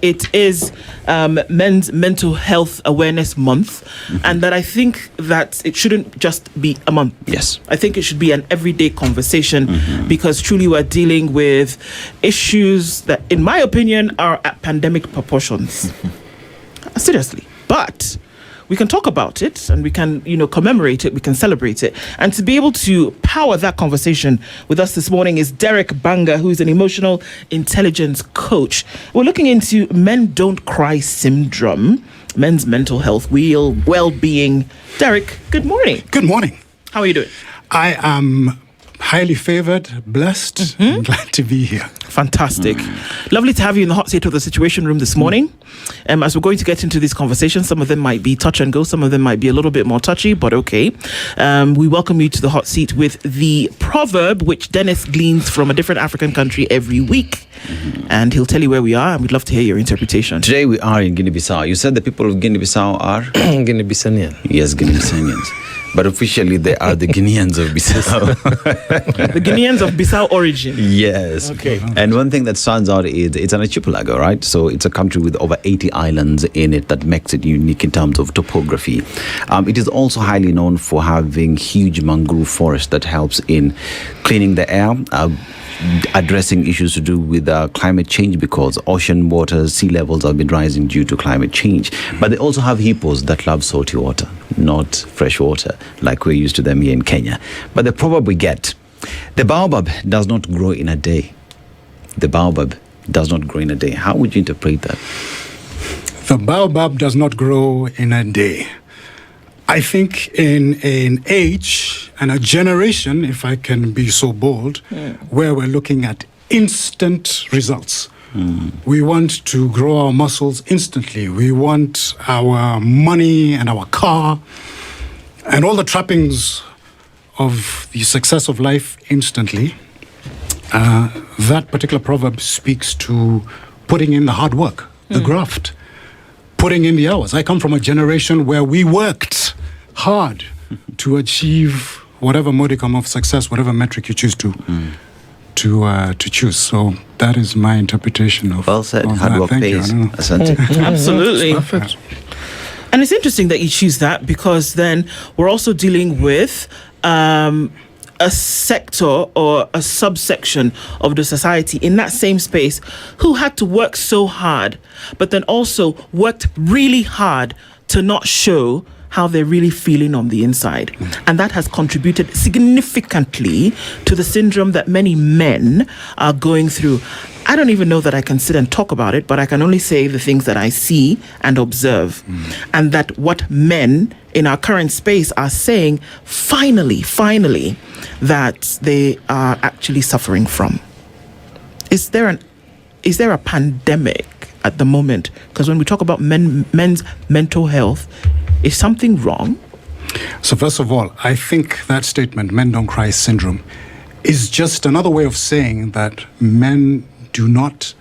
It is Men's Mental Health Awareness Month, and that I think that it shouldn't just be a month. Yes. I think it should be an everyday conversation because truly we're dealing with issues that, in my opinion, are at pandemic proportions. Seriously. But we can talk about it and we can, commemorate it, we can celebrate it. And to be able to power that conversation with us this morning is Bbanga, who is an emotional intelligence coach. We're looking into Men Don't Cry syndrome, men's mental health, well-being. Derek, good morning. Good morning. How are you doing? I am highly favored, blessed, and glad to be here. Fantastic. Lovely to have you in the hot seat of the Situation Room this morning. As we're going to get into these conversations, some of them might be touch and go, some of them might be a little bit more touchy, but okay. We welcome you to the hot seat with the proverb, which Dennis gleans from a different African country every week. And he'll tell you where we are, and we'd love to hear your interpretation. Today we are in Guinea-Bissau. You said the people of Guinea-Bissau are? Guinea-Bissanian. Yes, Guinea-Bissanians. But officially, they are the Guineans of Bissau. The Guineans of Bissau origin. Yes. Okay. And one thing that stands out is it's an archipelago, right? So it's a country with over 80 islands in it that makes it unique in terms of topography. It is also highly known for having huge mangrove forest that helps in cleaning the air, addressing issues to do with climate change, because ocean water, sea levels have been rising due to climate change. But they also have hippos that love salty water, not fresh water like we're used to them here in Kenya. But the proverb we get, the baobab does not grow in a day. The baobab does not grow in a day. How would you interpret that? The baobab does not grow in a day. I think in an age and a generation, if I can be so bold, where we're looking at instant results. We want to grow our muscles instantly. We want our money and our car and all the trappings of the success of life instantly. That particular proverb speaks to putting in the hard work, the graft, putting in the hours. I come from a generation where we worked hard to achieve whatever modicum of success, whatever metric you choose to choose. So that is my interpretation of. Well said. Hard work pays. Absolutely. Perfect. And it's interesting that you choose that, because then we're also dealing with a sector or a subsection of the society in that same space who had to work so hard, but then also worked really hard to not show how they're really feeling on the inside. And that has contributed significantly to the syndrome that many men are going through. I don't even know that I can sit and talk about it, but I can only say the things that I see and observe. And that what men in our current space are saying, finally, that they are actually suffering from. Is there a pandemic at the moment? Because when we talk about men's mental health, is something wrong? So first of all, I think that statement, men don't cry syndrome, is just another way of saying that men do not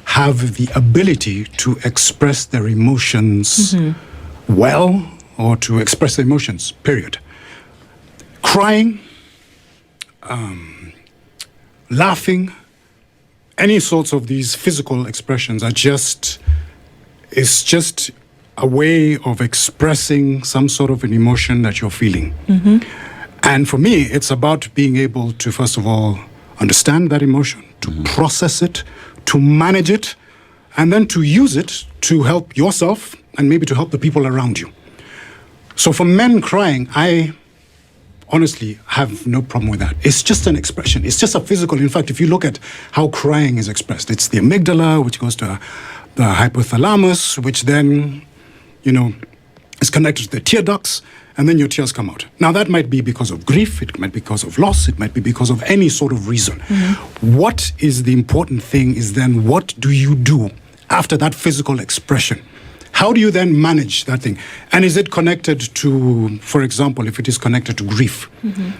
have the ability to express their emotions well, or to express their emotions, period. Crying, laughing, any sorts of these physical expressions are just a way of expressing some sort of an emotion that you're feeling. And for me, it's about being able to, first of all, understand that emotion, to process it, to manage it, and then to use it to help yourself and maybe to help the people around you. So for men crying, I honestly have no problem with that. It's just an expression. It's just a physical. In fact, if you look at how crying is expressed, it's the amygdala, which goes to the hypothalamus, which then, is connected to the tear ducts, and then your tears come out. Now, that might be because of grief, it might be because of loss, it might be because of any sort of reason. What is the important thing is then, what do you do after that physical expression? How do you then manage that thing? And is it connected to, for example, if it is connected to grief,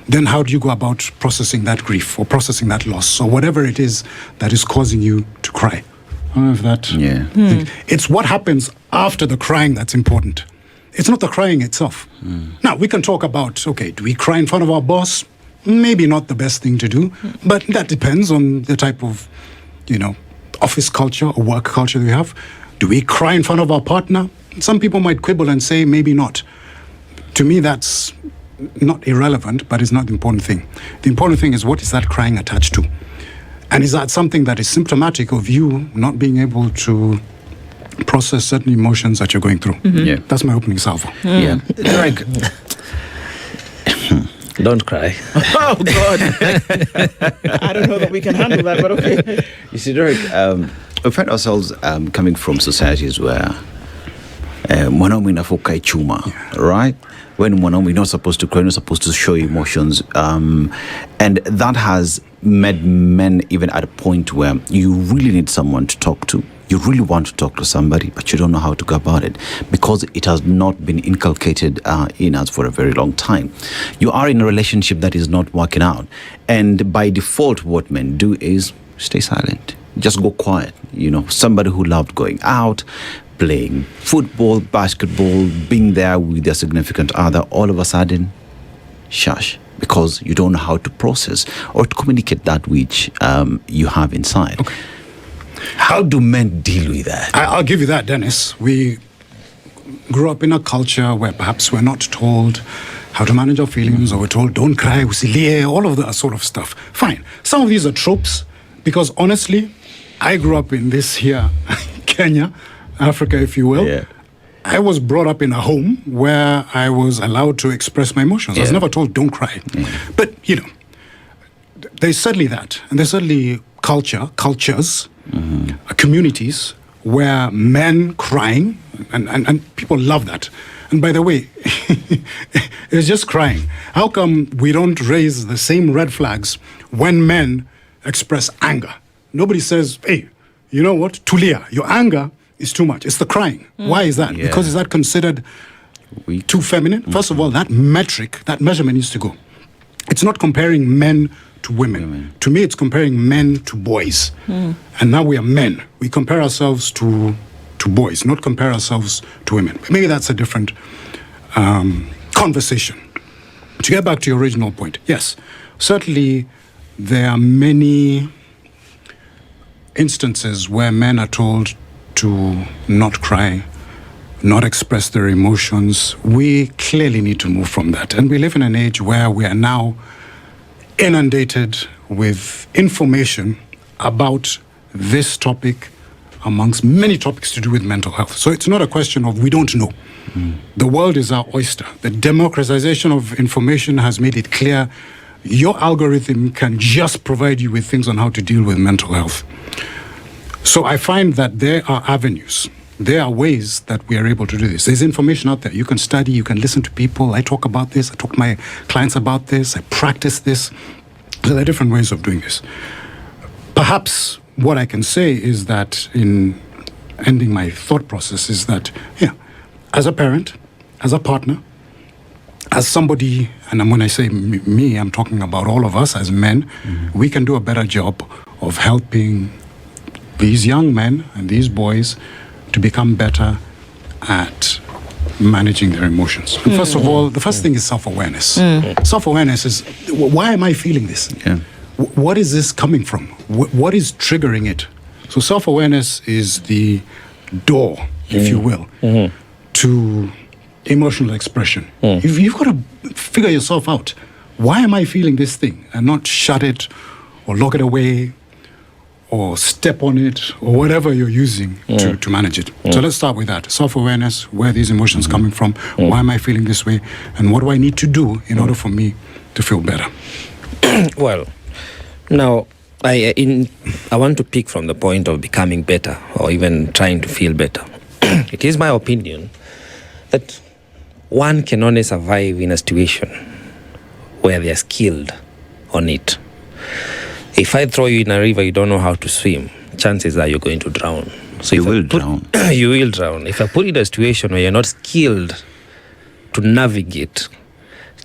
then how do you go about processing that grief or processing that loss or whatever it is that is causing you to cry? I don't know if that... Yeah. It's what happens after the crying that's important. It's not the crying itself. Now, we can talk about, okay, do we cry in front of our boss? Maybe not the best thing to do, but that depends on the type of, office culture or work culture that we have? Do we cry in front of our partner? Some people might quibble and say maybe not. To me, that's not irrelevant, but it's not the important thing. The important thing is, what is that crying attached to? And is that something that is symptomatic of you not being able to process certain emotions that you're going through? Yeah. That's my opening salvo. Yeah. Derek. Don't cry. Oh, God. I don't know that we can handle that, but okay. You see, Derek, we find ourselves coming from societies where mwanaume inafoka ichuma, right? When mwanaume not supposed to cry, not supposed to show emotions, and that has made men even at a point where you really need someone to talk to. You really want to talk to somebody, but you don't know how to go about it because it has not been inculcated in us for a very long time. You are in a relationship that is not working out, and by default, what men do is stay silent, just go quiet. You know, somebody who loved going out, playing football, basketball, being there with their significant other, all of a sudden, shush, because you don't know how to process or to communicate that which you have inside. Okay. How do men deal with that? I'll give you that, Dennis. We grew up in a culture where perhaps we're not told how to manage our feelings, or we're told, don't cry, usilie, all of that sort of stuff. Fine. Some of these are tropes, because honestly, I grew up in this here, Kenya, Africa, if you will. Yeah. I was brought up in a home where I was allowed to express my emotions. I was Yeah. never told, don't cry. But, you know, there's certainly that. And there's certainly cultures, communities where men crying, and people love that. And by the way, it's just crying. How come we don't raise the same red flags when men express anger? Nobody says, hey, you know what, Tulia, your anger is too much. It's the crying. Why is that? Yeah. Because is that considered too feminine? First of all, that measurement needs to go. It's not comparing men to women. To me, it's comparing men to boys. And now we are men. We compare ourselves to boys, not compare ourselves to women. Maybe that's a different conversation. To get back to your original point, yes, certainly there are many instances where men are told to not cry, not express their emotions. We clearly need to move from that. And we live in an age where we are now inundated with information about this topic amongst many topics to do with mental health. So it's not a question of we don't know. The world is our oyster. The democratization of information has made it clear your algorithm can just provide you with things on how to deal with mental health. So I find that there are avenues. There are ways that we are able to do this. There's information out there. You can study, you can listen to people. I talk about this. I talk to my clients about this. I practice this. So there are different ways of doing this. Perhaps what I can say is that in ending my thought process is that, yeah, as a parent, as a partner, as somebody, and when I say me, I'm talking about all of us as men, we can do a better job of helping these young men and these boys to become better at managing their emotions. And first of all, the first thing is self-awareness. Self-awareness is, why am I feeling this? Yeah. What is this coming from? What is triggering it? So self-awareness is the door, if you will, to emotional expression. You've got to figure yourself out. Why am I feeling this thing? And not shut it or lock it away or step on it, or whatever you're using to manage it. So let's start with that. Self-awareness, where are these emotions coming from? Why am I feeling this way? And what do I need to do in order for me to feel better? Well, now, I want to pick from the point of becoming better or even trying to feel better. It is my opinion that one can only survive in a situation where they are skilled on it. If I throw you in a river, you don't know how to swim, chances are you're going to drown. So You will drown. You will drown. If I put you in a situation where you're not skilled to navigate,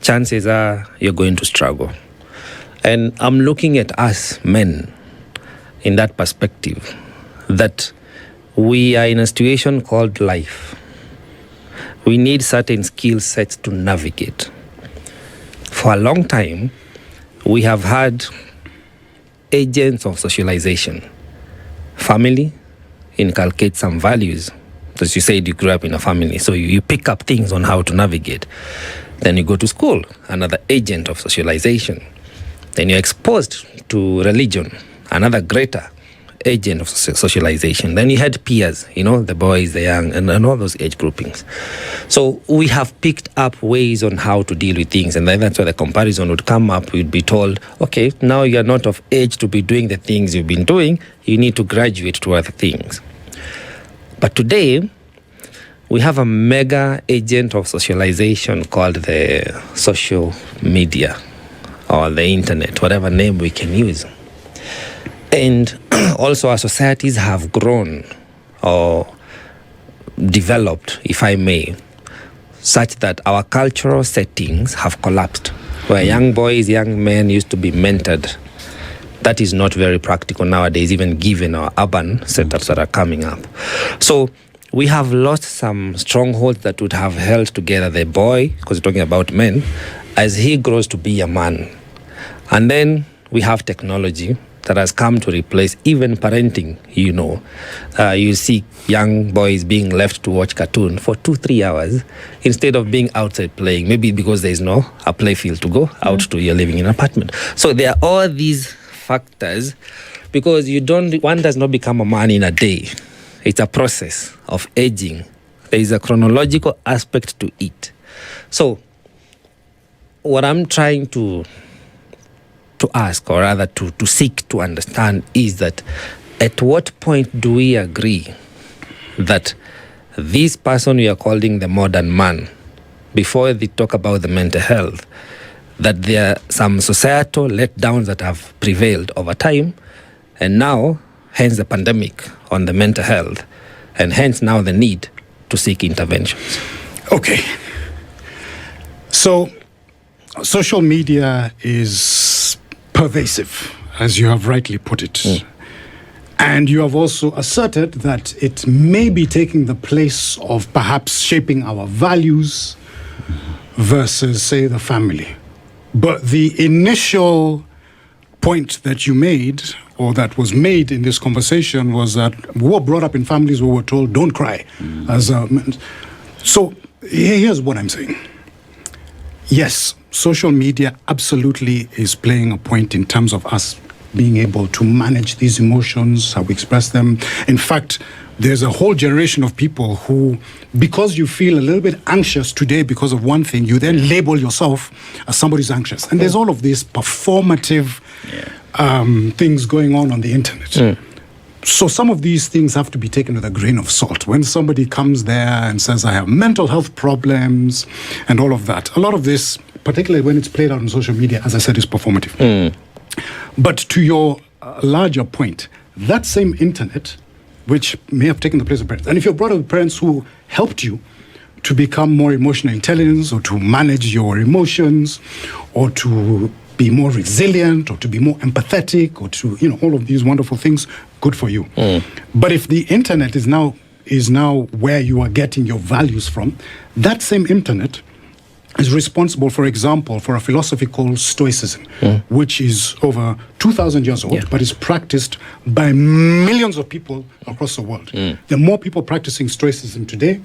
chances are you're going to struggle. And I'm looking at us men in that perspective, that we are in a situation called life. We need certain skill sets to navigate. For a long time, we have had agents of socialization, family inculcates some values. As you said, you grew up in a family, so you pick up things on how to navigate. Then you go to school, another agent of socialization. Then you're exposed to religion, another greater agent of socialization. Then you had peers, the boys, the young, and all those age groupings. So we have picked up ways on how to deal with things, and then that's where the comparison would come up. We'd be told, okay, now you're not of age to be doing the things you've been doing. You need to graduate to other things. But today, we have a mega agent of socialization called the social media or the internet, whatever name we can use. And also our societies have grown or developed, if I may, such that our cultural settings have collapsed. Where young boys, young men used to be mentored. That is not very practical nowadays, even given our urban setups that are coming up. So we have lost some strongholds that would have held together the boy, because we're talking about men, as he grows to be a man. And then we have technology that has come to replace even parenting, You see young boys being left to watch cartoon for 2-3 hours instead of being outside playing, maybe because there is no a play field to go out to. You're living in an apartment. So there are all these factors, because one does not become a man in a day. It's a process of aging. There is a chronological aspect to it. So what I'm trying to ask, or rather to seek to understand, is that at what point do we agree that this person we are calling the modern man, before they talk about the mental health, that there are some societal letdowns that have prevailed over time, and now, hence the pandemic on the mental health, and hence now the need to seek interventions? Okay. So, social media is pervasive, as you have rightly put it. And you have also asserted that it may be taking the place of perhaps shaping our values versus, say, the family. But the initial point that you made, or that was made in this conversation, was that we were brought up in families where we were told, don't cry. So here's what I'm saying. Yes, social media absolutely is playing a point in terms of us being able to manage these emotions, how we express them. In fact, there's a whole generation of people who, because you feel a little bit anxious today because of one thing, you then label yourself as somebody who's anxious. And there's all of these performative things going on the internet. So some of these things have to be taken with a grain of salt. When somebody comes there and says, I have mental health problems and all of that, a lot of this, particularly when it's played out on social media, as I said, is performative. But to your larger point, that same internet, which may have taken the place of parents, and if you're brought up with parents who helped you to become more emotional intelligent, or to manage your emotions, or to be more resilient, or to be more empathetic, or to, all of these wonderful things, good for you. But if the internet is now where you are getting your values from, that same internet is responsible, for example, for a philosophy called Stoicism, which is over 2,000 years old, but is practiced by millions of people across the world. There are more people practicing Stoicism today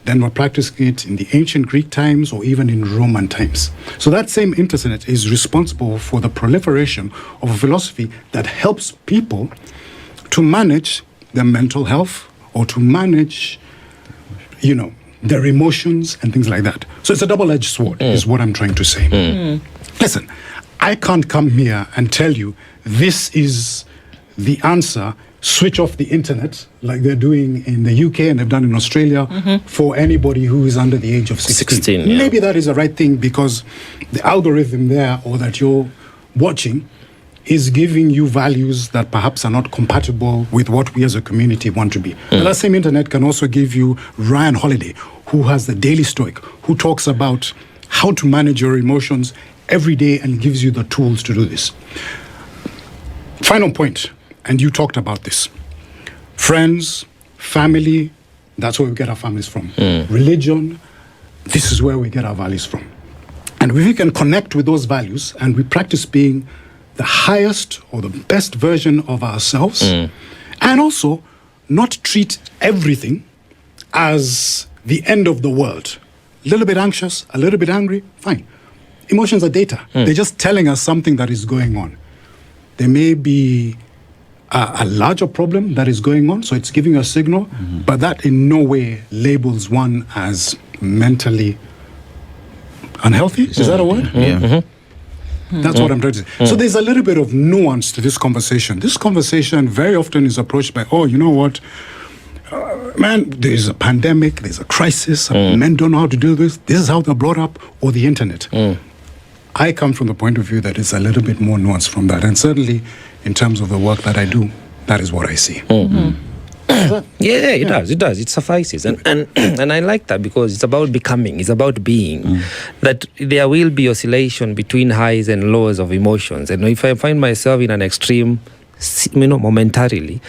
than were practicing it in the ancient Greek times or even in Roman times. So that same internet is responsible for the proliferation of a philosophy that helps people to manage their mental health, or to manage, their emotions and things like that. So it's a double-edged sword, is what I'm trying to say. Listen, I can't come here and tell you this is the answer, switch off the internet, like they're doing in the UK and they've done in Australia, for anybody who is under the age of 16. Maybe that is the right thing, because the algorithm there, or that you're watching, is giving you values that perhaps are not compatible with what we as a community want to be. And that same internet can also give you Ryan Holiday, who has the Daily Stoic, who talks about how to manage your emotions every day and gives you the tools to do this. Final point, and you talked about this. Friends, family, that's where we get our families from. Religion, this is where we get our values from. And if we can connect with those values and we practice being the highest or the best version of ourselves, And also, not treat everything as the end of the world. A little bit anxious, a little bit angry, fine. Emotions are data. They're just telling us something that is going on. There may be a larger problem that is going on, so it's giving a signal, but that in no way labels one as mentally unhealthy. Is that a word? Yeah. That's what I'm trying to say. So there's a little bit of nuance to this conversation. This conversation very often is approached by, oh, you know what? Man, there's a pandemic, there's a crisis, men don't know how to deal with this. This is how they're brought up, or the internet. I come from the point of view that it's a little bit more nuanced from that. And certainly, in terms of the work that I do, that is what I see. Yeah, it does. It does. It suffices, and I like that because it's about becoming. It's about being. That there will be oscillation between highs and lows of emotions, and if I find myself in an extreme, momentarily,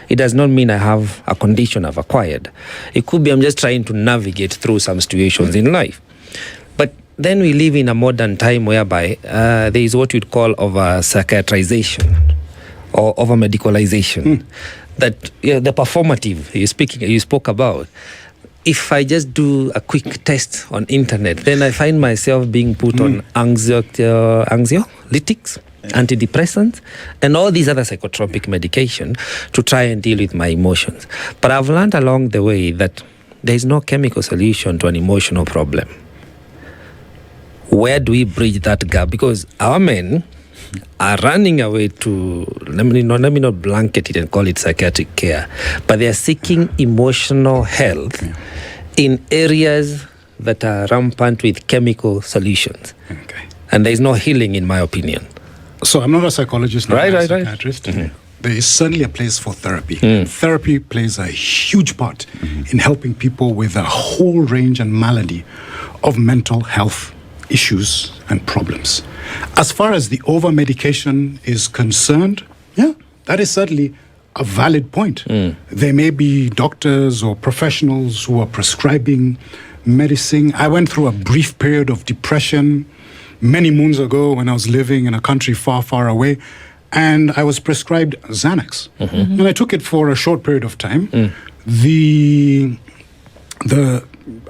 it does not mean I have a condition I've acquired. It could be I'm just trying to navigate through some situations in life. But then we live in a modern time whereby there is what you'd call over psychiatrization or over medicalization. That the performative you spoke about. If I just do a quick test on internet, then I find myself being put on anxiolytics, antidepressants, and all these other psychotropic medication to try and deal with my emotions. But I've learned along the way that there is no chemical solution to an emotional problem. Where do we bridge that gap? Because our men are running away to, let me not blanket it and call it psychiatric care, but they are seeking emotional health in areas that are rampant with chemical solutions. Okay. And there is no healing, in my opinion. So I'm not a psychologist, not a Right. psychiatrist. There is certainly a place for therapy. Therapy plays a huge part in helping people with a whole range and malady of mental health issues and problems. As far as the over-medication is concerned, that is certainly a valid point. There may be doctors or professionals who are prescribing medicine. I went through a brief period of depression many moons ago when I was living in a country far, far away, and I was prescribed Xanax. And I took it for a short period of time.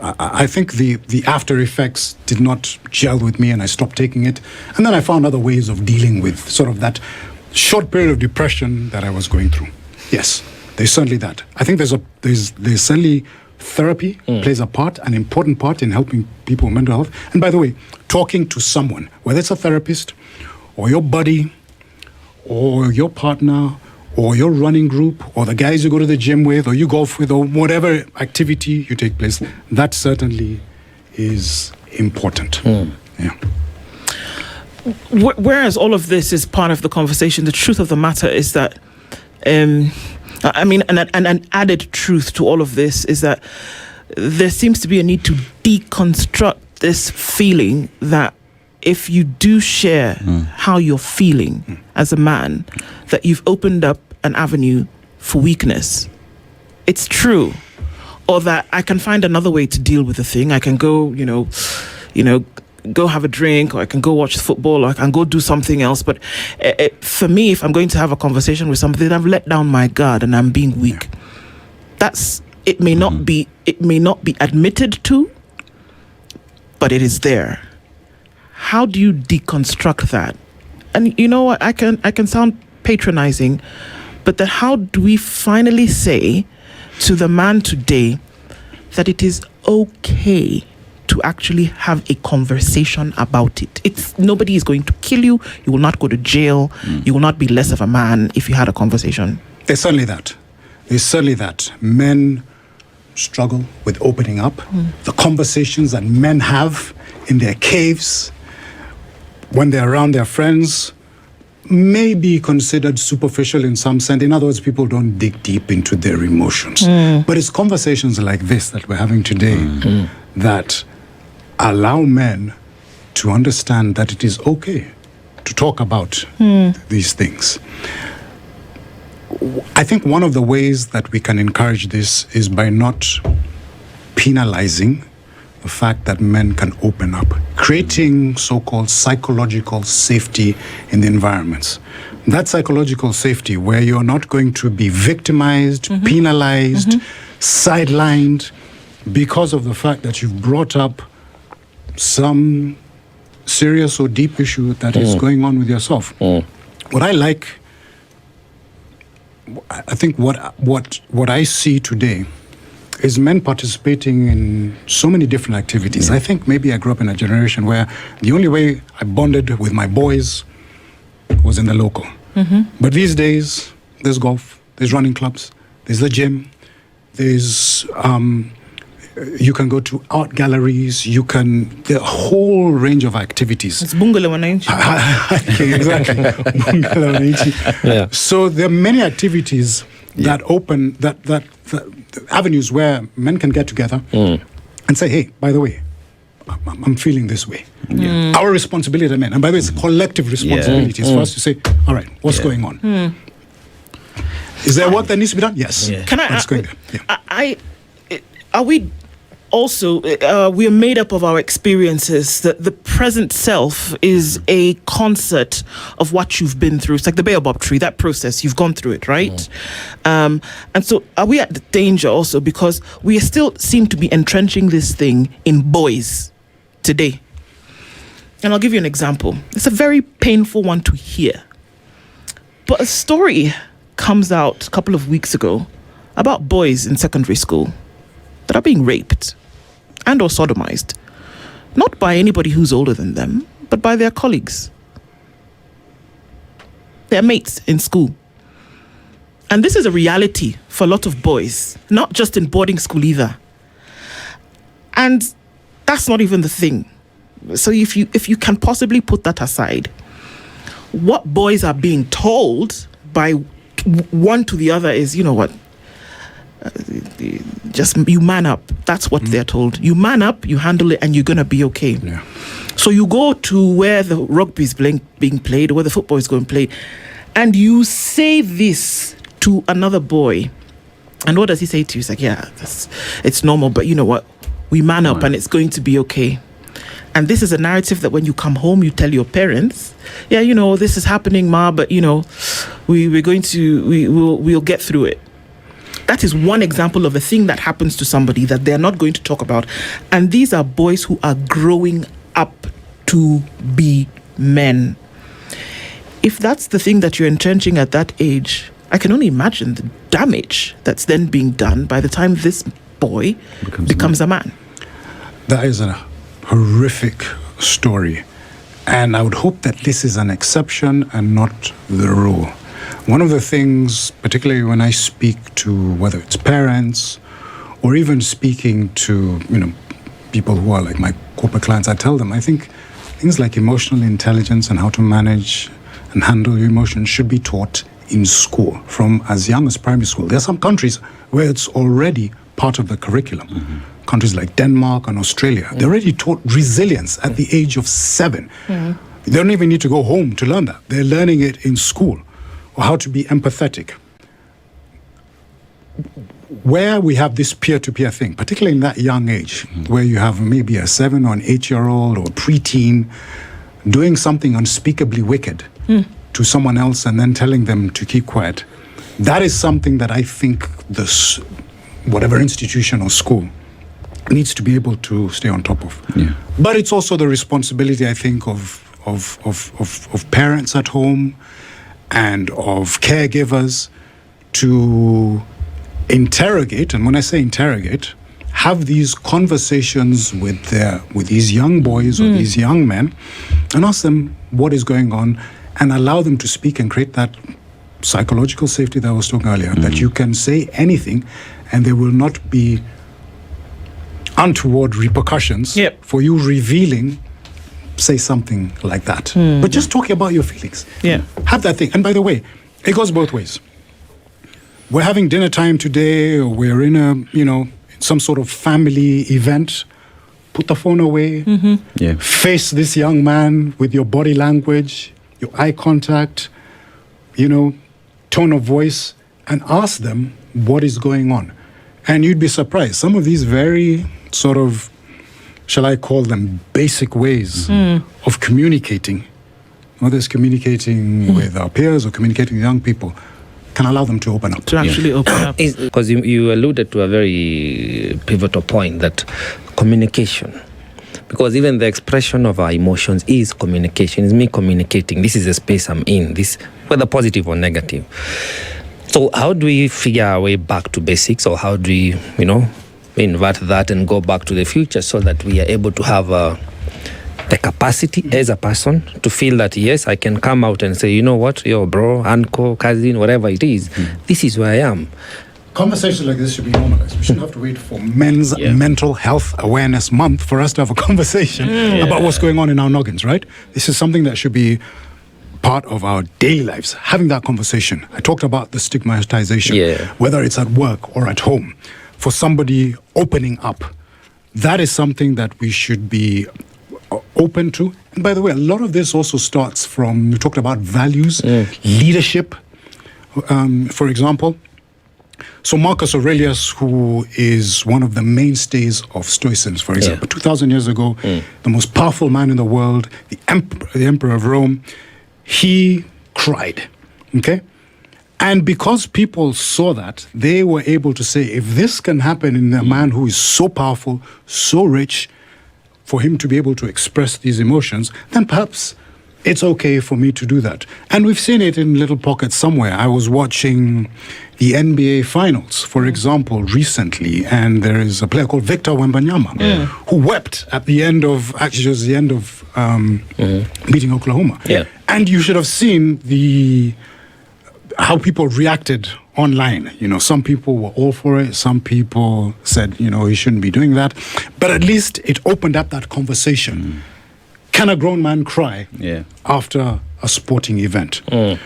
I think the after effects did not gel with me, and I stopped taking it. And then I found other ways of dealing with sort of that short period of depression that I was going through. Yes, there's certainly that. I think there's certainly therapy plays a part, an important part in helping people with mental health. And by the way, talking to someone, whether it's a therapist or your buddy or your partner or your running group, or the guys you go to the gym with, or you golf with, or whatever activity you take place, that certainly is important. Yeah. Whereas all of this is part of the conversation, the truth of the matter is that, an added truth to all of this is that there seems to be a need to deconstruct this feeling that if you do share how you're feeling as a man, that you've opened up an avenue for weakness. It's true. Or that I can find another way to deal with the thing. I can go, go have a drink, or I can go watch football, or I can go do something else. But for me, if I'm going to have a conversation with somebody, then I've let down my guard and I'm being weak. It may not be admitted to, but it is there. How do you deconstruct that? And you know what? I can sound patronizing, but then how do we finally say to the man today that it is okay to actually have a conversation about it? Nobody is going to kill you. You will not go to jail. You will not be less of a man if you had a conversation. There's certainly that. Men struggle with opening up. The conversations that men have in their caves when they're around their friends may be considered superficial in some sense. In other words, people don't dig deep into their emotions. But it's conversations like this that we're having today that allow men to understand that it is okay to talk about these things. I think one of the ways that we can encourage this is by not penalizing the fact that men can open up, creating so-called psychological safety in the environments. That psychological safety where you're not going to be victimized, penalized, sidelined because of the fact that you've brought up some serious or deep issue that is going on with yourself. What I like, I think what I see today is men participating in so many different activities. I think maybe I grew up in a generation where the only way I bonded with my boys was in the local. But these days, there's golf, there's running clubs, there's the gym, there's you can go to art galleries, the whole range of activities. It's bungalow wananchi. Exactly. Bungalow wananchi. Yeah. So there are many activities that open that avenues where men can get together and say, hey, by the way, I'm feeling this way. Our responsibility as men, and by the way, it's a collective responsibility. It's for us to say, all right, what's going on? Is there work that needs to be done? Yes. Can I? What's going on? Are we also? We are made up of our experiences. That the present self is a concert of what you've been through. It's like the baobab tree. That process, you've gone through it, right? And so, are we at the danger also because we still seem to be entrenching this thing in boys today? And I'll give you an example. It's a very painful one to hear, but a story comes out a couple of weeks ago about boys in secondary school that are being raped and or sodomized, not by anybody who's older than them, but by their colleagues, their mates in school. And this is a reality for a lot of boys, not just in boarding school either. And that's not even the thing. So if you can possibly put that aside, what boys are being told by one to the other is, you know what, just you man up. That's what they're told. You man up, you handle it, and you're gonna be okay. Yeah. So you go to where the rugby is being played, where the football is going to play, and you say this to another boy, and what does he say to you? He's like, yeah, it's normal, but you know what, we man up and it's going to be okay. And this is a narrative that when you come home, you tell your parents, yeah, you know, this is happening, ma, but you know, we'll get through it. That is one example of a thing that happens to somebody that they're not going to talk about. And these are boys who are growing up to be men. If that's the thing that you're entrenching at that age, I can only imagine the damage that's then being done by the time this boy becomes a man. That is a horrific story. And I would hope that this is an exception and not the rule. One of the things, particularly when I speak to whether it's parents or even speaking to, you know, people who are like my corporate clients, I tell them, I think things like emotional intelligence and how to manage and handle your emotions should be taught in school from as young as primary school. There are some countries where it's already part of the curriculum. Countries like Denmark and Australia, they already taught resilience at the age of 7. They don't even need to go home to learn that. They're learning it in school, or how to be empathetic. Where we have this peer-to-peer thing, particularly in that young age, where you have maybe a 7 or an 8-year-old or a preteen doing something unspeakably wicked to someone else and then telling them to keep quiet, that is something that I think this, whatever institution or school, needs to be able to stay on top of. But it's also the responsibility, I think, of parents at home and of caregivers to interrogate, and when I say interrogate, have these conversations with these young boys or these young men and ask them what is going on and allow them to speak and create that psychological safety that I was talking earlier, that you can say anything and there will not be untoward repercussions for you revealing, say something like that. But just talking about your feelings. Have that thing. And by the way, it goes both ways. We're having dinner time today, or we're in a, you know, some sort of family event. Put the phone away. Face this young man with your body language, your eye contact, you know, tone of voice, and ask them what is going on. And you'd be surprised. Some of these very sort of shall I call them, basic ways of communicating, whether it's communicating with our peers or communicating with young people, can allow them to open up. To actually open up. Because you alluded to a very pivotal point, that communication. Because even the expression of our emotions is communication. It's me communicating. This is the space I'm in, this, whether positive or negative. So how do we figure our way back to basics, or how do we, invert that and go back to the future so that we are able to have the capacity as a person to feel that, yes, I can come out and say, you know what, yo, bro, uncle, cousin, whatever it is, this is where I am. Conversations like this should be normalized. We shouldn't have to wait for Men's Mental Health Awareness Month for us to have a conversation about what's going on in our noggins, right? This is something that should be part of our daily lives, having that conversation. I talked about the stigmatization, whether it's at work or at home. For somebody opening up, that is something that we should be open to. And by the way, a lot of this also starts from, we talked about values, leadership, for example. So Marcus Aurelius, who is one of the mainstays of Stoicism, for example, 2,000 years ago, the most powerful man in the world, the emperor of Rome, he cried, okay? And because people saw that, they were able to say, if this can happen in a man who is so powerful, so rich, for him to be able to express these emotions, then perhaps it's okay for me to do that. And we've seen it in little pockets somewhere. I was watching the NBA Finals, for example, recently, and there is a player called Victor Wembanyama who wept at the end of, actually it was the end of beating Oklahoma. And you should have seen how people reacted online. Some people were all for it. Some people said, he shouldn't be doing that. But at least it opened up that conversation. Can a grown man cry after a sporting event?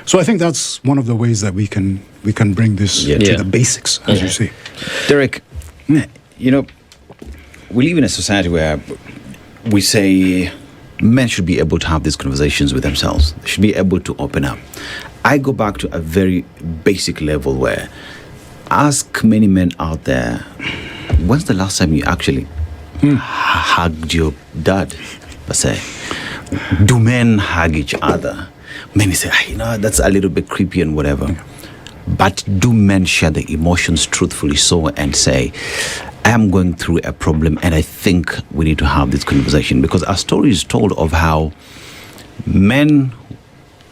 So I think that's one of the ways that we can bring this to the basics, as you say. Derek, we live in a society where we say men should be able to have these conversations with themselves. They should be able to open up. I go back to a very basic level where ask many men out there, when's the last time you actually hugged your dad, per se? Do men hug each other? Many say, that's a little bit creepy and whatever. But do men share the emotions truthfully so and say, I am going through a problem and I think we need to have this conversation? Because our story is told of how men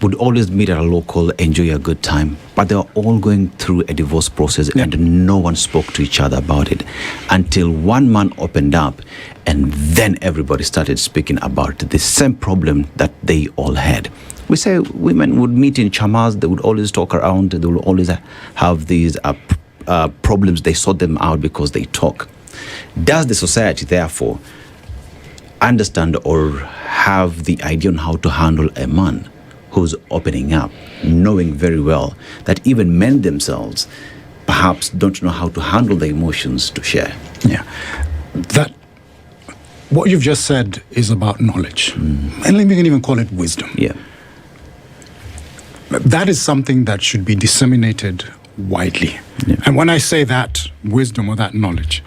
would always meet at a local, enjoy a good time, but they were all going through a divorce process and no one spoke to each other about it until one man opened up, and then everybody started speaking about the same problem that they all had. We say women would meet in chamas, they would always talk around, they would always have these problems, they sort them out because they talk. Does the society, therefore, understand or have the idea on how to handle a man who's opening up, knowing very well that even men themselves perhaps don't know how to handle the emotions to share? That what you've just said is about knowledge. And we can even call it wisdom. That is something that should be disseminated widely. And when I say that wisdom or that knowledge,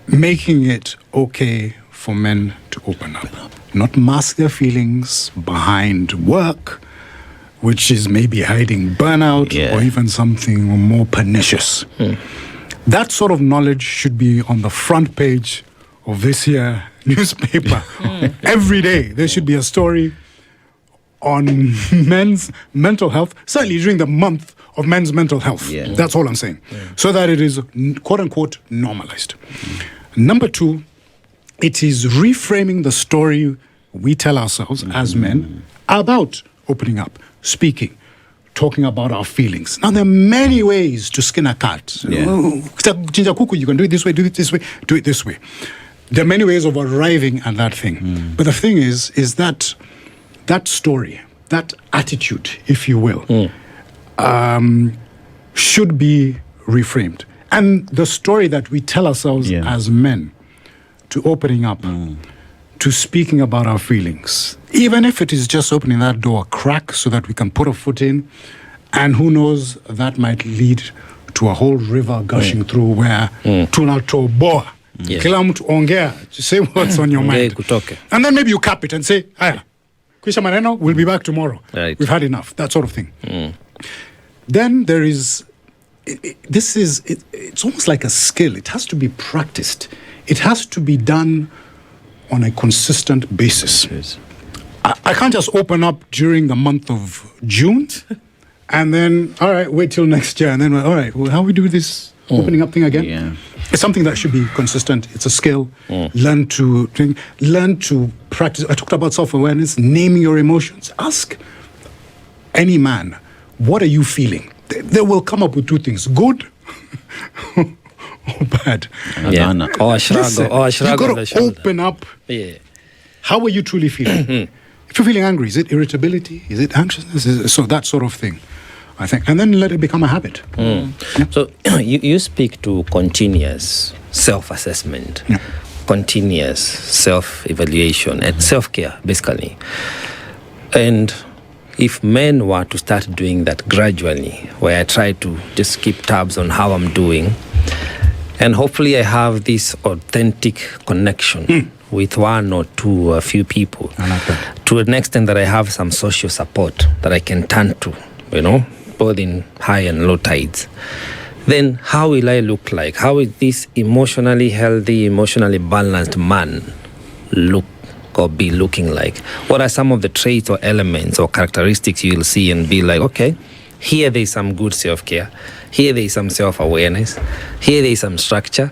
making it okay for men to open up, not mask their feelings behind work, which is maybe hiding burnout or even something more pernicious. That sort of knowledge should be on the front page of this here newspaper. Every day there should be a story on men's mental health, certainly during the month of men's mental health. That's all I'm saying. So that it is, quote unquote, normalized. Number two, it is reframing the story we tell ourselves as men about opening up, speaking, talking about our feelings. Now, there are many ways to skin a cat. You can do it this way, do it this way, do it this way. There are many ways of arriving at that thing. But the thing is that story, that attitude, if you will, should be reframed. And the story that we tell ourselves as men, to opening up, to speaking about our feelings, even if it is just opening that door a crack so that we can put a foot in, and who knows, that might lead to a whole river gushing through where tuna to boa, Yeah. Kila mtu ongea, say what's on your mind. Kutoke. And then maybe you cap it and say, "Aya, Kwisha maneno, we'll be back tomorrow. Right. We've had enough." That sort of thing. Then there is, it's almost like a skill. It has to be practiced. It has to be done on a consistent basis. Yes. I can't just open up during the month of June and then, all right, wait till next year. And then, all right, well, how we do this opening up thing again? Yeah. It's something that should be consistent. It's a skill. Learn to practice. I talked about self-awareness, naming your emotions. Ask any man, what are you feeling? They will come up with two things, good or bad. Yeah. Or a Listen, shrug you on the got to shoulder. open up. Yeah. How are you truly feeling? If you're feeling angry, is it irritability? Is it anxiousness? So that sort of thing, I think. And then let it become a habit. So you speak to continuous self-assessment, continuous self-evaluation, and self-care, basically. And if men were to start doing that gradually, where I try to just keep tabs on how I'm doing, and hopefully I have this authentic connection with one or two, a few people, I like that. to an extent that I have some social support that I can turn to, both in high and low tides, then how will I look like? How will this emotionally healthy, emotionally balanced man look or be looking like? What are some of the traits or elements or characteristics you'll see and be like, okay, here there's some good self-care, here there's some self-awareness, here there's some structure.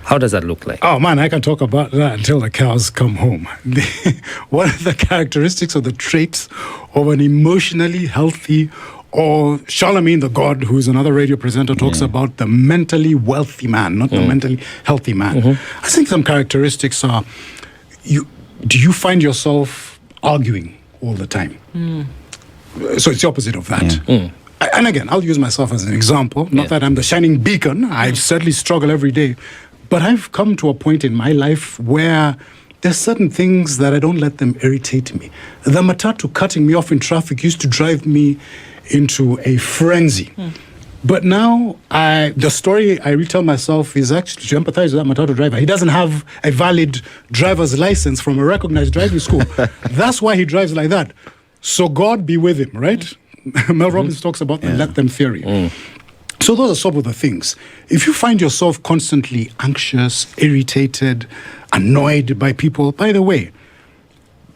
How does that look like? Oh man, I can talk about that until the cows come home. What are the characteristics or the traits of an emotionally healthy, or Charlemagne the God, who's another radio presenter, talks about the mentally wealthy man, not the mentally healthy man. I think some characteristics are, do you find yourself arguing all the time? So it's the opposite of that. And again, I'll use myself as an example. Not that I'm the shining beacon. I certainly struggle every day. But I've come to a point in my life where there's certain things that I don't let them irritate me. The matatu cutting me off in traffic used to drive me into a frenzy. But now, the story I retell myself is actually to empathize with that matatu driver. He doesn't have a valid driver's license from a recognized driving school. That's why he drives like that. So God be with him, right? Mel Robbins talks about the let them theory. So those are some of the things. If you find yourself constantly anxious, irritated, annoyed by people, by the way,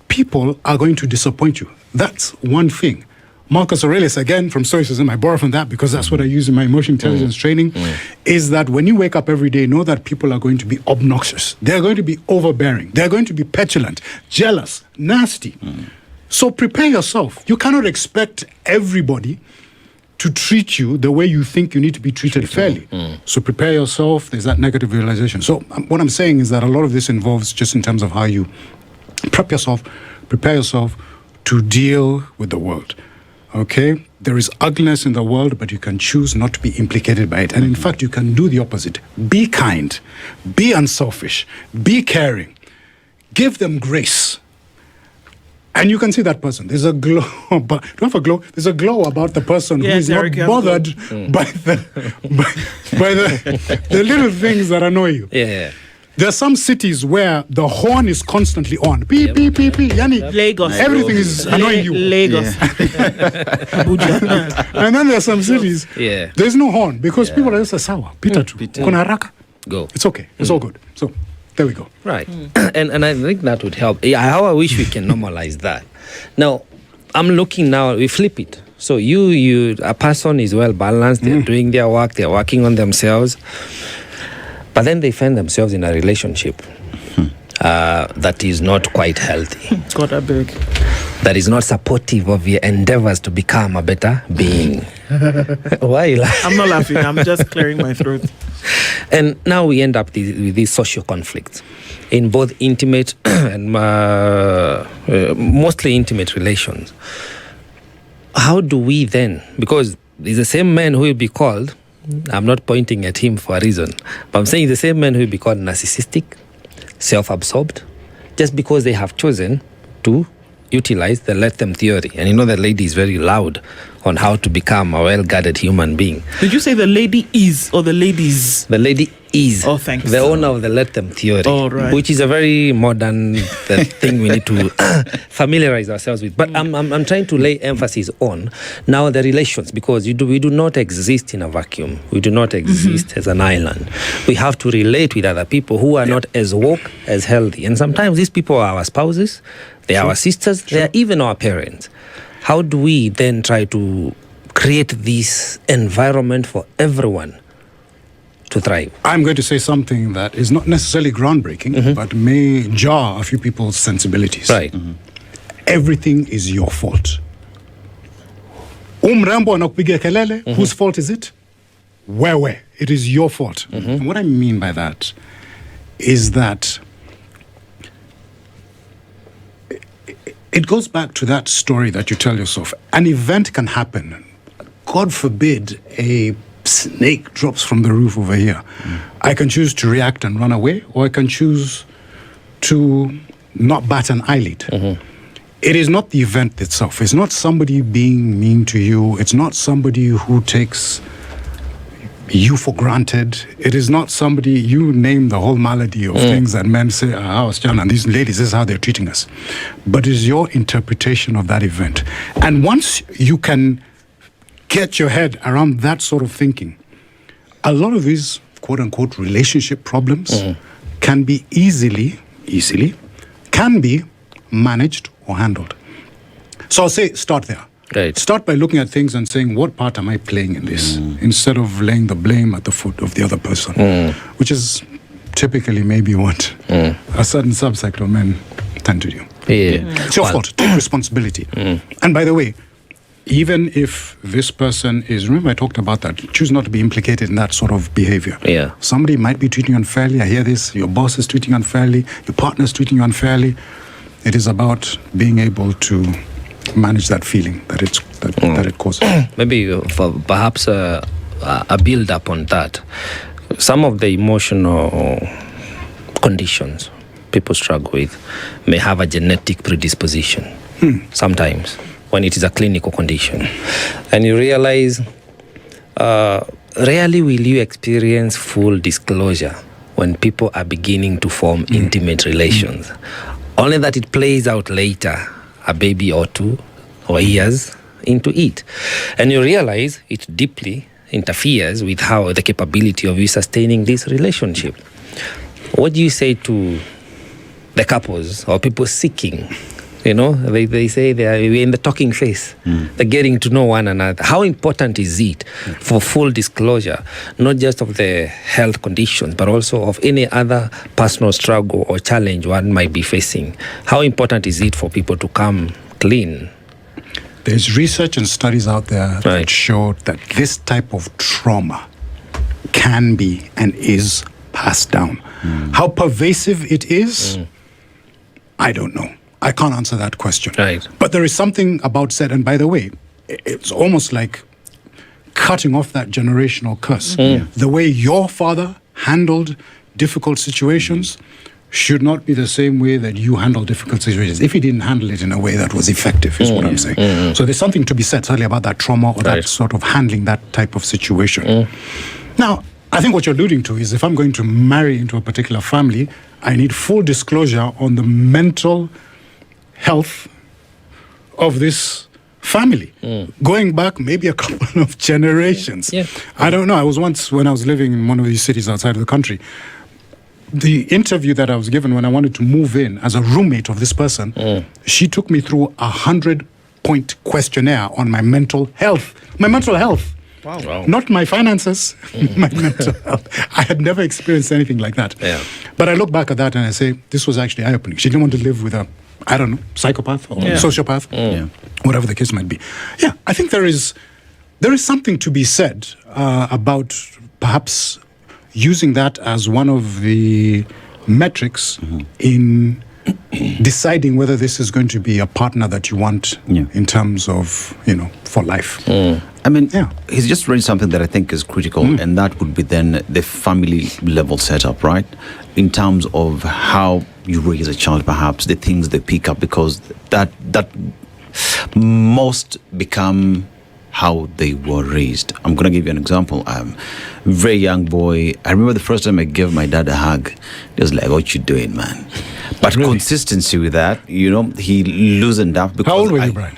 people are going to disappoint you. That's one thing. Marcus Aurelius, again, from Stoicism, I borrow from that because that's what I use in my emotional intelligence training, is that when you wake up every day, know that people are going to be obnoxious. They're going to be overbearing. They're going to be petulant, jealous, nasty. So prepare yourself. You cannot expect everybody to treat you the way you think you need to be treated fairly. So prepare yourself. There's that negative realization. So what I'm saying is that a lot of this involves just in terms of how you prepare yourself to deal with the world. Okay? There is ugliness in the world, but you can choose not to be implicated by it. And in fact, you can do the opposite. Be kind. Be unselfish. Be caring. Give them grace. And you can see that person. There's a glow, but don't have a glow. There's a glow about the person who is not bothered by the little things that annoy you. Yeah. There are some cities where the horn is constantly on. Beep, beep, beep, beep. Yani, Lagos. everything is annoying you. Lagos. Abuja. And then there are some cities, there's no horn because people are just sour. Peter too. Kuna haraka. Go. It's okay. It's all good. So there we go. Right. And I think that would help. How I wish we can normalize that. Now, I'm looking now, we flip it. So a person is well balanced, they're doing their work, they're working on themselves, but then they find themselves in a relationship that is not quite healthy. It's got that big. That is not supportive of your endeavors to become a better being. Why are you laughing? I'm not laughing, I'm just clearing my throat. And now we end up with these social conflicts in both intimate and mostly intimate relations. How do we then, because it's the same man who will be called, I'm not pointing at him for a reason, but I'm saying the same man who will be called narcissistic, self-absorbed, just because they have chosen to utilize the let them theory. And you know the lady is very loud on how to become a well-guarded human being. Did you say the lady is or the ladies? The lady is thanks. the owner of the let them theory, Right. which is a very modern thing we need to familiarize ourselves with. But I'm trying to lay emphasis on now the relations, because we do not exist in a vacuum. We do not exist as an island. We have to relate with other people who are not as woke, as healthy. And sometimes these people are our spouses, they are our sisters, they are even our parents. How do we then try to create this environment for everyone to thrive? I'm going to say something that is not necessarily groundbreaking, but may jar a few people's sensibilities. Right. Everything is your fault. Umrambo anakupigia kelele, whose fault is it? Where? It is your fault. And what I mean by that is that it goes back to that story that you tell yourself. An event can happen. God forbid a snake drops from the roof over here. I can choose to react and run away, or I can choose to not bat an eyelid. It is not the event itself. It's not somebody being mean to you. It's not somebody who takes you for granted. It is not somebody, you name the whole malady of things that men say, and these ladies, this is how they're treating us. But it is your interpretation of that event. And once you can get your head around that sort of thinking, a lot of these quote-unquote relationship problems can be easily can be managed or handled. So I'll say start there. Right. Start by looking at things and saying, what part am I playing in this? Instead of laying the blame at the foot of the other person, which is typically maybe what a certain subsect of men tend to do. It's your fault. Take responsibility. And by the way, even if this person is, remember I talked about that, choose not to be implicated in that sort of behavior. Somebody might be treating you unfairly. I hear this. Your boss is treating you unfairly. Your partner is treating you unfairly. It is about being able to manage that feeling that it causes. Maybe for perhaps a build up on that. Some of the emotional conditions people struggle with may have a genetic predisposition. Sometimes when it is a clinical condition, and you realize rarely will you experience full disclosure when people are beginning to form intimate relations. Only that it plays out later, a baby or two or years into it. And you realize it deeply interferes with how the capability of you sustaining this relationship. What do you say to the couples or people seeking? You know, they say we're in the talking phase. They're getting to know one another. How important is it for full disclosure, not just of the health conditions, but also of any other personal struggle or challenge one might be facing? How important is it for people to come clean? There's research and studies out there that show that this type of trauma can be and is passed down. How pervasive it is, I don't know. I can't answer that question. But there is something about said, and by the way, it's almost like cutting off that generational curse. The way your father handled difficult situations should not be the same way that you handle difficult situations, if he didn't handle it in a way that was effective, is what I'm saying. So there's something to be said certainly about that trauma or that sort of handling that type of situation. Now, I think what you're alluding to is if I'm going to marry into a particular family, I need full disclosure on the mental health of this family, going back maybe a couple of generations. I don't know. I was once, when I was living in one of these cities outside of the country, the interview that I was given when I wanted to move in as a roommate of this person, she took me through 100-point questionnaire on my mental health. My mental health. Wow. Not my finances, my mental health. I had never experienced anything like that. But I look back at that and I say, this was actually eye-opening. She didn't want to live with a, I don't know, psychopath or sociopath, whatever the case might be. I think there is something to be said about perhaps using that as one of the metrics in deciding whether this is going to be a partner that you want in terms of, for life. I mean, he's just raised something that I think is critical, and that would be then the family level setup, right? In terms of how you raise a child, perhaps the things they pick up, because that most become how they were raised. I'm going to give you an example. Very young boy. I remember the first time I gave my dad a hug. He was like, "What you doing, man?" But Really? consistency with that, he loosened up. Because How old were you, Brian?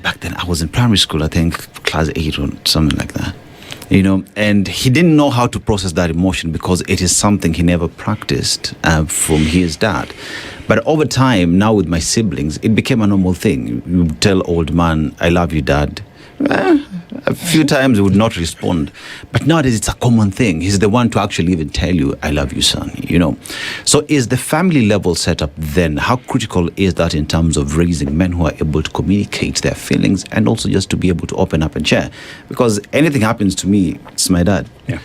Back then, I was in primary school, I think class 8 or something like that. And he didn't know how to process that emotion because it is something he never practiced from his dad. But over time, now with my siblings, it became a normal thing. You tell old man, "I love you, Dad." A few times he would not respond. But nowadays, it's a common thing. He's the one to actually even tell you, "I love you, son." So is the family level setup then, how critical is that in terms of raising men who are able to communicate their feelings and also just to be able to open up and share? Because anything happens to me, it's my dad. Yeah.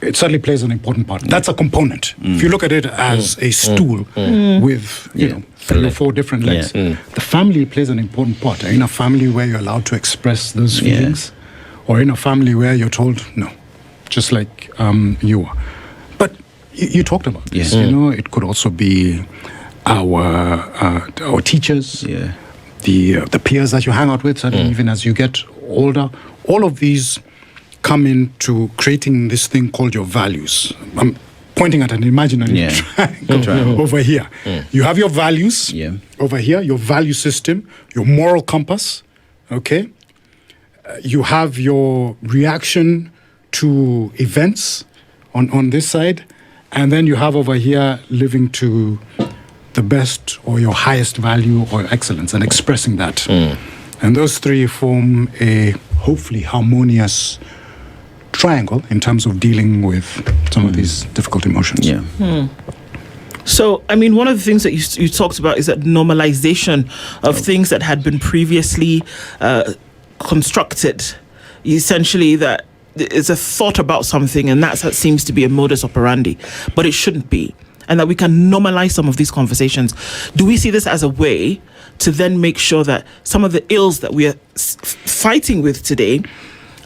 It certainly plays an important part. That's a component. If you look at it as a stool with, 3 or 4 different legs, the family plays an important part. In a family where you're allowed to express those feelings, or in a family where you're told no, just like you are. But you talked about this. It could also be our teachers, the peers that you hang out with, even as you get older. All of these come into creating this thing called your values. I'm pointing at an imaginary triangle over here. You have your values over here, your value system, your moral compass, okay? You have your reaction to events on this side, and then you have over here living to the best or your highest value or excellence and expressing that. And those 3 form a hopefully harmonious triangle in terms of dealing with some of these difficult emotions. So, one of the things that you talked about is that normalization of things that had been previously constructed. Essentially, that it's a thought about something, and that seems to be a modus operandi, but it shouldn't be. And that we can normalize some of these conversations. Do we see this as a way to then make sure that some of the ills that we are fighting with today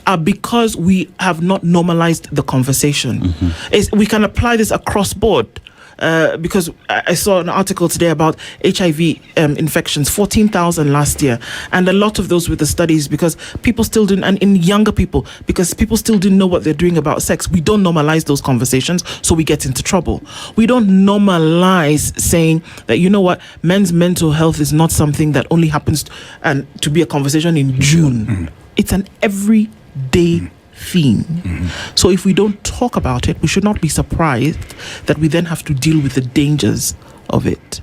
are because we have not normalized the conversation? We can apply this across board. Because I saw an article today about HIV infections, 14,000 last year, and a lot of those were the studies because people still didn't, and in younger people, because people still didn't know what they're doing about sex. We don't normalize those conversations, so we get into trouble. We don't normalize saying that, men's mental health is not something that only happens to be a conversation in June. It's an everyday theme. So if we don't talk about it, we should not be surprised that we then have to deal with the dangers of it.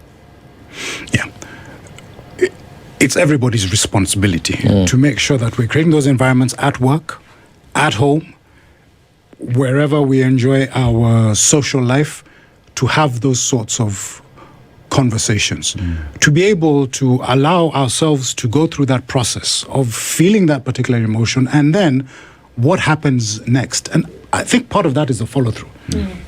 It's everybody's responsibility to make sure that we're creating those environments at work, at home, wherever we enjoy our social life, to have those sorts of conversations, to be able to allow ourselves to go through that process of feeling that particular emotion, and then what happens next. And I think part of that is the follow-through.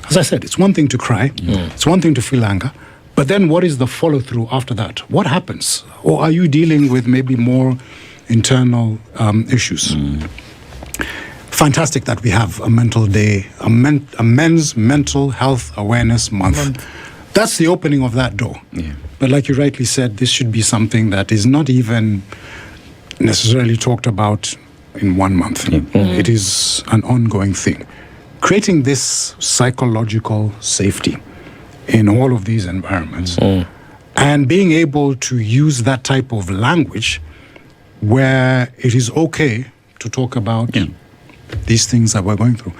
As I said, it's one thing to cry, it's one thing to feel anger, but then what is the follow-through after that? What happens? Or are you dealing with maybe more internal issues? Fantastic that we have a mental day, a men's mental health awareness month. That's the opening of that door. But like you rightly said, this should be something that is not even necessarily talked about in 1 month. It is an ongoing thing. Creating this psychological safety in all of these environments and being able to use that type of language where it is okay to talk about these things that we're going through.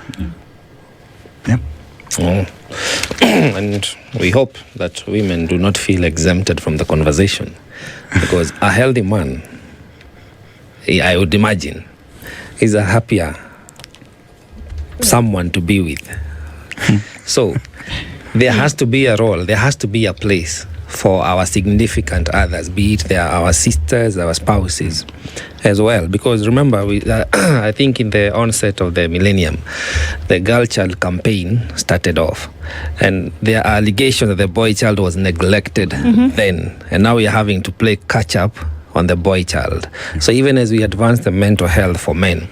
And we hope that women do not feel exempted from the conversation, because a healthy man, I would imagine, is a happier someone to be with. So there has to be a role, there has to be a place for our significant others, be it they are our sisters, our spouses as well. Because remember, I think in the onset of the millennium, the girl child campaign started off, and there are allegations that the boy child was neglected then, and now we are having to play catch up on the boy child. So even as we advance the mental health for men,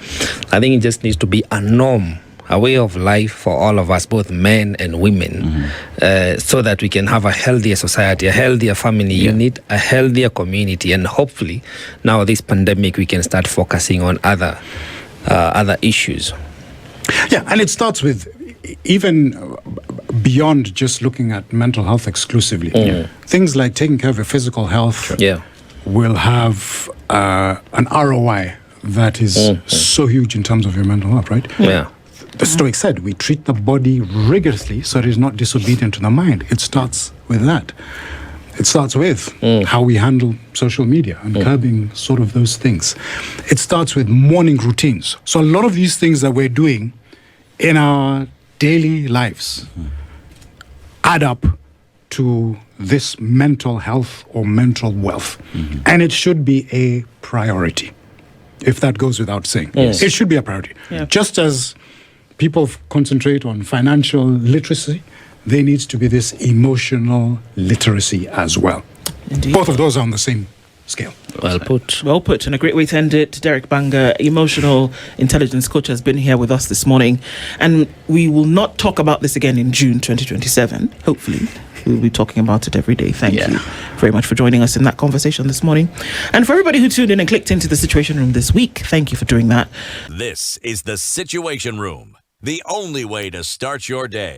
I think it just needs to be a norm a way of life for all of us, both men and women, so that we can have a healthier society, a healthier family unit, a healthier community, and hopefully now this pandemic we can start focusing on other issues. Yeah, and it starts with even beyond just looking at mental health exclusively. Things like taking care of your physical health will have an ROI that is so huge in terms of your mental health, right? Yeah. The Stoic said, we treat the body rigorously so it is not disobedient to the mind. It starts with that. It starts with how we handle social media and curbing sort of those things. It starts with morning routines. So a lot of these things that we're doing in our daily lives add up to this mental health or mental wealth. And it should be a priority, if that goes without saying. It should be a priority. Yeah. Just as people concentrate on financial literacy, there needs to be this emotional literacy as well. Indeed. Both of those are on the same scale. Well put. Well put, and a great way to end it. Derek Bbanga, emotional intelligence coach, has been here with us this morning, and we will not talk about this again in June 2027. Hopefully, we'll be talking about it every day. Thank you very much for joining us in that conversation this morning, and for everybody who tuned in and clicked into the Situation Room this week. Thank you for doing that. This is the Situation Room, the only way to start your day.